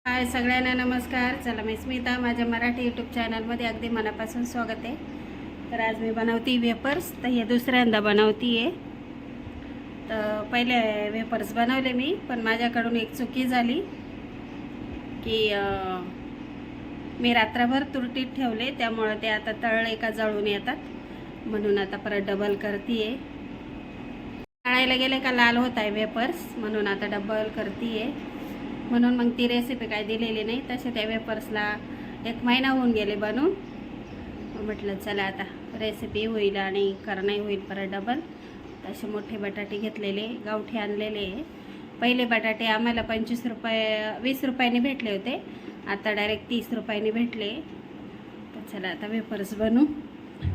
हाय सगळ्यांना नमस्कार. चला मी स्मिता, माझ्या मराठी यूट्यूब चॅनलमध्ये अगदी मनापासून स्वागत आहे. तर आज मी बनवती वेपर्स. तर हे दुसऱ्यांदा बनवती आहे. तर पहिले वेपर्स बनवले मी, पण माझ्याकडून एक चुकी झाली की मी रात्रभर तुरटीत ठेवले, त्यामुळे ते आता तळले का जळून येतात. म्हणून आता परत डबल करते आहे. तळायला गेले का लाल होत आहे वेपर्स, म्हणून आता डबल करते आहे. म्हणून मग ती रेसिपी काय दिलेली नाही. तसे त्या वेपर्सला 1 महिना होऊन गेले बनवून. म्हटलं चला आता रेसिपी होईल आणि करणंही होईल परत डबल. तसे मोठे बटाटे घेतलेले, गावठी आणलेले. पहिले बटाटे आम्हाला 25 रुपये 20 रुपयांनी भेटले होते, आता डायरेक्ट 30 रुपयांनी भेटले. तर चला आता वेपर्स बनवू.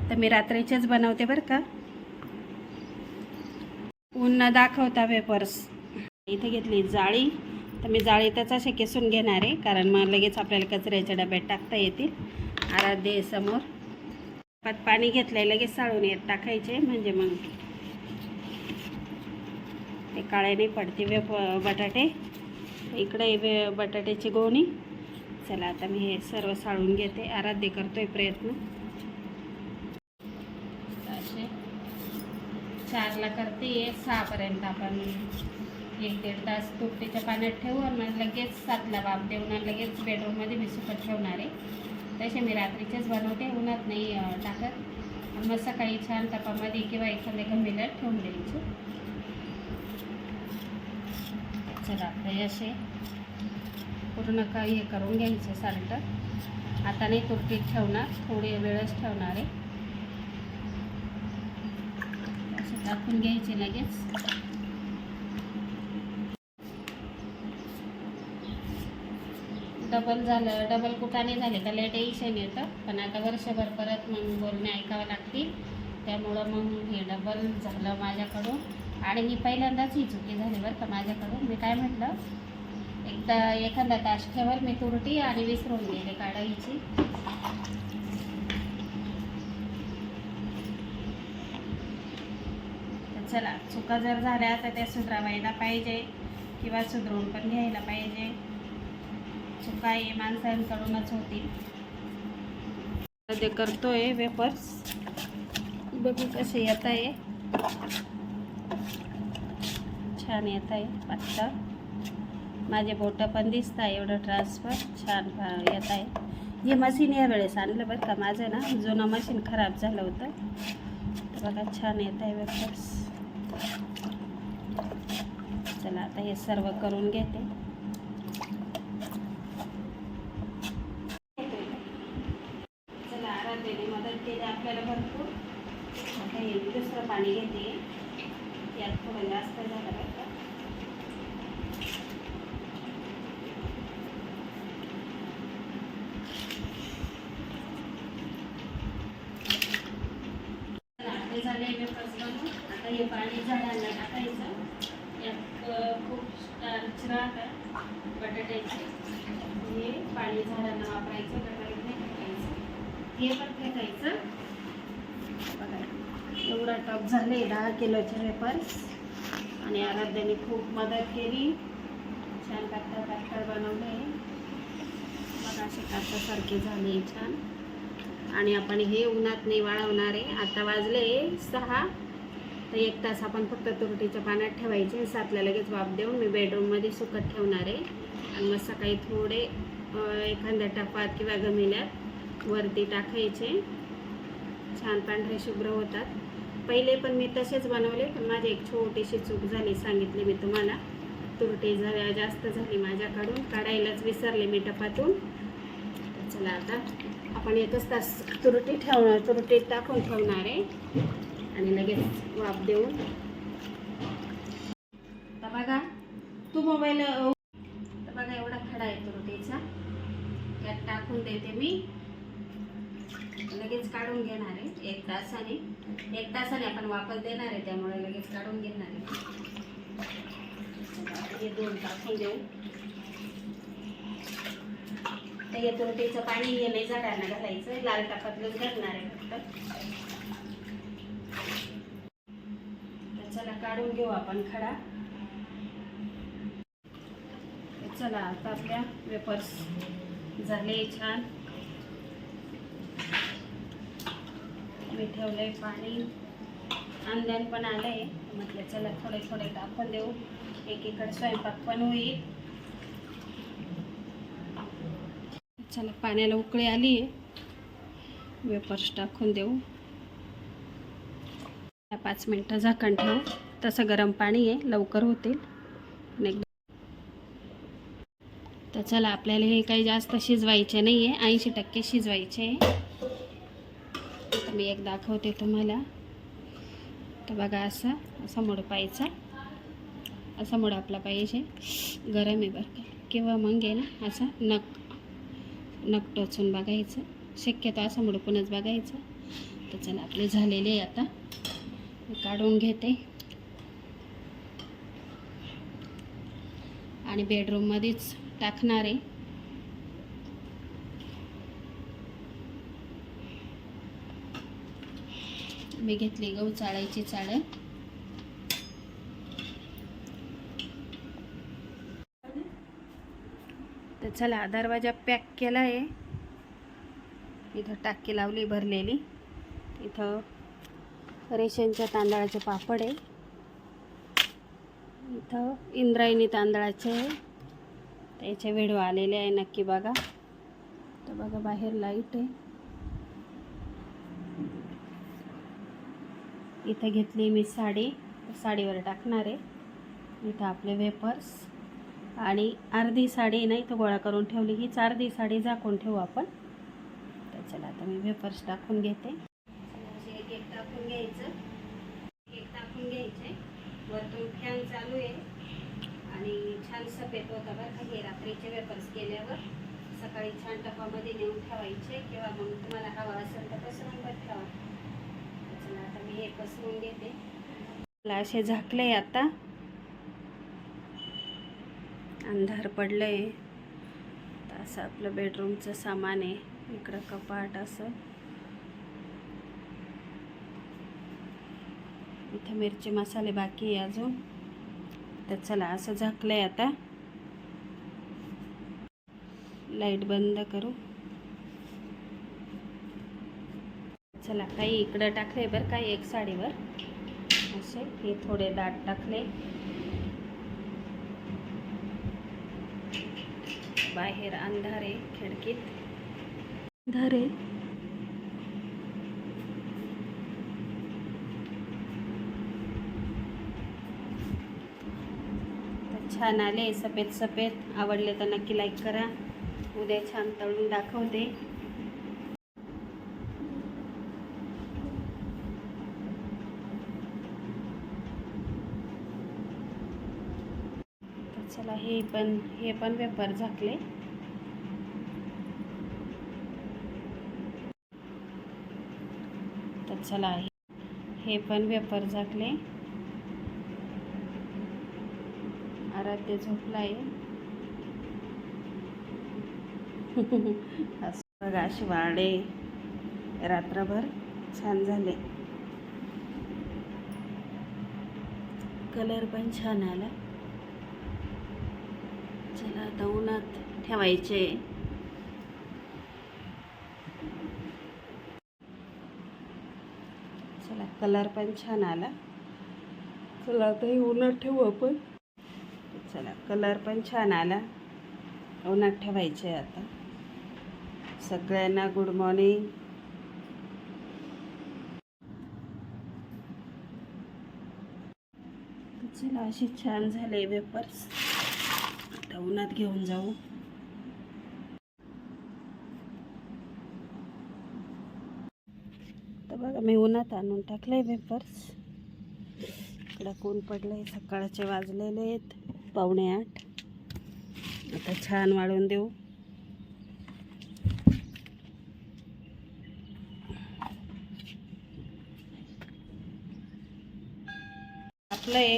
तर मी रात्रीचेच बनवते बरं का, ऊन न दाखवता वेपर्स. इथे घेतली जाळी. तर मी जाळीतच असे किसून घेणार आहे, कारण मग लगेच आपल्याला कचऱ्याच्या डब्यात टाकता येतील. आराध्य समोर पाणी घेतलंय, लगेच साळून येत टाकायचे, म्हणजे मग ते काळे नाही पडते बटाटे. इकडे बटाट्याची गोणी. चला आता मी हे सर्व साळून घेते. आराध्य करतोय प्रयत्न. असे 4ला करते, 6पर्यंत आपण 1-1.5 तास तुरटीच्या पाण्यात ठेवू आणि मग लगेच 7ला वाफ देऊन आणि लगेच बेडरूममध्ये मी सुकत ठेवणार आहे. तसे मी रात्रीचेच बनवते, उन्हात नाही टाकत. आणि मग सकाळी छान टपामध्ये किंवा एखाद्या गंभीरात ठेवून द्यायचे. चला आपले असे पूर्ण काही हे करून घ्यायचे साल्ट. आता नाही तुरटीत ठेवणार, थोडी वेळच ठेवणार आहे. असे टाकून घ्यायचे लगेच. डबल कुटाने झाले का लय टेन्शन येतं, पण आता वर्षभर परत मग बोलणे ऐकावं लागतील, त्यामुळं मग हे डबल झालं माझ्याकडून. आणि मी पहिल्यांदाच ही चुकी झाली बरं का माझ्याकडून. मी काय म्हटलं, एखादा तास ठेवल मी तुरटी आणि विसरून गेले काढायची. तर चला, चुका जर झाल्या तर त्या सुधारायला पाहिजे किंवा सुधरवून पण घ्यायला पाहिजे. चुका हे माणसांकडूनच होतील. ते करतोय वेपर्स, बघू कसे येत आहे. छान येत आहे पातळ. माझे बोटं पण दिसत आहे, एवढं ट्रान्सफर छान येत आहे. हे मशीन या वेळेस आणलं बरं का, माझं ना जुनं मशीन खराब झालं होतं. तर बघा छान येत आहे वेपर्स. चला आता हे सर्व करून घेते. मदत केली आपल्याला भरपूर. आता हे दुसरं पाणी घेते, यात थोडं जास्त झालं बरं का. आपले झाले वेपर्स बनवून. आता हे पाणी झाडांना टाकायचं. यात खूप स्टार्च राहतात बटाट्याचे. हे पाणी झाडांना वापरायचं, गटारीत नाही टाकायचं. हे पण फेकायचं. बघा एवढा टप झाले 10 किलोचे वेपर्स. आणि आराध्याने खूप मदत केली, छान पातळ बनवले. बघा असे काचासारखे झाले छान. आणि आपण हे उन्हात नाही वाळवणार आहे. आता वाजले 6, तर 1 तास आपण फक्त तुरटीच्या पाण्यात ठेवायचे. 7ला लगेच वाफ देऊन मी बेडरूममध्ये सुकत ठेवणार आहे. आणि मग सकाळी थोडे एखाद्या टपात किंवा गमिल्यात वरती टाकायचे. छान पांढरे शुभ्र होतात. पहिले पण मी तसेच बनवले, पण माझी एक छोटीशी चूक झाली, सांगितले मी तुम्हाला. तुरटी जास्त झाली माझ्याकडून, काढायलाच विसरले मी टपातून. चला आता आपण 1 तास तुरटीत टाकून ठेवणार आहे आणि लगेच वाफ देऊन. तर बघा तू मोबाईल, तर बघा एवढा खडा आहे तुरटीचा, त्यात टाकून देते मी. लगेच काढून घेणार आहे 1 तासाने आपण वापस देणार आहे, त्यामुळे लगेच काढून घेणार आहे. हे 2 टाकून देऊ. तर हे तुरटीचं पाणी हे नाही झाडांना घालायचं, लाल टाकातलंच घालणार आहे फक्त. तर चला काढून घेऊ आपण खडा. चला आता आपल्या वेपर्स झाले छान. मी ठेवलंय पाणी, अंदान पण आलंय. म्हटलं चला थोडे थोडे टाकून देऊ, एकीकडे स्वयंपाक पण होईल. चला पाण्याला उकळी आली आहे, वेपर्स टाकून देऊ. 5 मिनटं झाकण ठेवू. तसं गरम पाणी आहे, लवकर होतील. तर चला आपल्याला हे काही जास्त शिजवायचे नाही आहे, 80% शिजवायचे आहे. मी एक दाखवते तुम्हाला. तर बघा असा मोडपायचा, असा मोड आपला पाहिजे. गरम आहे बरं का, किंवा मग आहे ना असा नक टोचून बघायचं. शक्यतो असा मोडपूनच बघायचं. तर चला आपले झालेले आहे. आता काढून घेते आणि बेडरूममध्येच टाकणार आहे. मी घेतली गहू चाळायची चाळण. तर चला दरवाजा पॅक केला आहे. इथं टाकी लावली भरलेली. इथं रेशनच्या तांदळाचे पापड आहे. इथं इंद्रायणी तांदळाचे त्याचे व्हिडिओ आलेले आहे, नक्की बघा. तर बघा बाहेर लाईट आहे. इथं घेतली मी साडी, साडीवर टाकणार आहे. इथं आपले वेपर्स आणि अर्धी साडी नाही तर गोळा करून ठेवली. हीच अर्धी साडी झाकून ठेवू आपण. तर चला आता मी वेपर्स टाकून घेते. एक एक टाकून घ्यायचं, एक टाकून घ्यायचे. वरतून फॅन चालू आहे आणि छान सफेद होतं बरं का. हे रात्रीचे वेपर्स केल्यावर सकाळी छान टपामध्ये नेऊन ठेवायचे, किंवा मग तुम्हाला हवा असेल तर पसरून पण ठेवा. चला आता मी हे पसरून घेते. मला असे झाकले. आता अंधार पडलंय. तर असं आपलं बेडरूमचं सामान आहे. इकडं कपाट असं. इथं मिरची मसाले बाकी आहे अजून. तर चला असं झाकलंय. आता लाईट बंद करू. चला काही इकडं टाकले बरं, काही एक साडीवर असे हे थोडे दाट टाकले. बाहेर अंधार आहे, खिडकीत अंधार आहे. छान आले सफेद सफेद. आवडले तर नक्की लाईक करा. उद्या छान तळून दाखवते. चला हे पण वेपर झाकले. तर चला हे पण वेपर झाकले. आराध्य झोपलाय. बघा अशी वाडे रात्रभर छान झाले. कलर पण छान आला. चला आता उन्हात ठेवायचे. चला कलर पण छान आला. चला आता हे उन्हात ठेवू आपण. चला कलर पण छान आला. उन्हात ठेवायचे. आता सगळ्यांना गुड मॉर्निंग. चला अशी छान झाले वेपर्स. आता उन्हात घेऊन जाऊ. तर बघा मी उन्हात आणून टाकले वेपर्स. इकडं ऊन पडलंय. सकाळचे वाजलेले आहेत 7:45. आता छान वाळून देऊ. आपलंय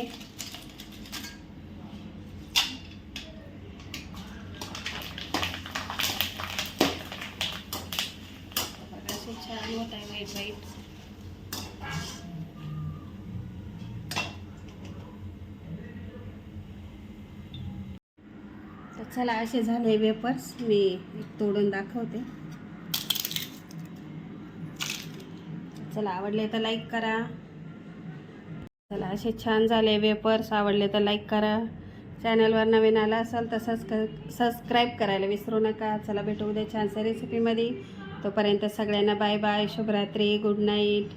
असे छान होत आहे वाईट वाईट. तर चला असे झाले वेपर्स, मी तोडून दाखवते. चला आवडले तर लाईक करा. चला असे छान झाले वेपर्स, आवडले तर लाईक करा. चॅनलवर नवीन आला असाल तर सबस्क्राईब करायला विसरू नका. चला भेटू उद्या छानशा रेसिपीमध्ये. तोपर्यंत सगळ्यांना बाय बाय, शुभरात्री, गुड नाईट.